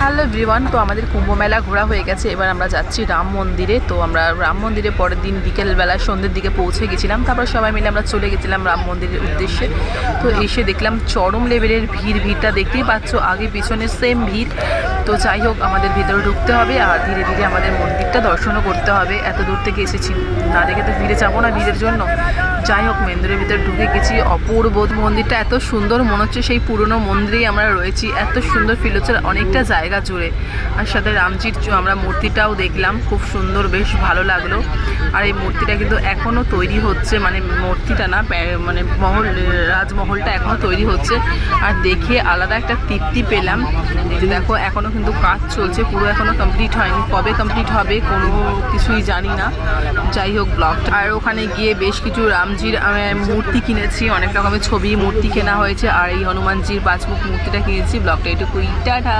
Hello everyone, তো আমাদের কুম্ভ মেলা ঘোরা হয়ে গেছে। এবার আমরা যাচ্ছি রাম মন্দিরে। তো আমরা রাম মন্দিরে পরের দিন বিকেলবেলা সন্ধ্যের দিকে পৌঁছে গেছিলাম। তারপর সবাই মিলে আমরা চলে গেছিলাম রাম মন্দিরের উদ্দেশ্যে। তো এসে দেখলাম চরম লেভেলের ভিড়টা দেখতেই পাচ্ছ, আগে পিছনে সেম ভিড়। তো যাই হোক, আমাদের ভিতরে ঢুকতে হবে আর ধীরে ধীরে আমাদের মন্দিরটা দর্শনও করতে হবে। এত দূর থেকে এসেছি, না দেখে তো ফিরে যাবো না ভিড়ের জন্য। যাই হোক, মন্দিরের ভিতরে ঢুকে গেছি। অপূর্ব মন্দিরটা, এত সুন্দর, মনে হচ্ছে সেই পুরনো মন্দিরেই আমরা রয়েছি। এত সুন্দর ফিল হচ্ছে অনেকটা জায়গা জুড়ে। আর সাথে রামজির আমরা মূর্তিটাও দেখলাম, খুব সুন্দর, বেশ ভালো লাগলো। আর এই মূর্তিটা কিন্তু এখনও তৈরি হচ্ছে, মানে মূর্তিটা না, মানে রাজমহলটা এখনও তৈরি হচ্ছে। আর দেখে আলাদা একটা তৃপ্তি পেলাম। এই যে দেখো, এখনও কিন্তু কাজ চলছে, পুরো এখনও কমপ্লিট হয়নি। কবে কমপ্লিট হবে কোনো কিছুই জানি না। যাই হোক, ব্লগটা, আর ওখানে গিয়ে বেশ কিছু রামজির মূর্তি কিনেছি, অনেক রকমের ছবি মূর্তি কেনা হয়েছে। আর এই হনুমানজির 5 মুখ মূর্তিটা কিনেছি। ব্লগটা এটুকুই, টাটা।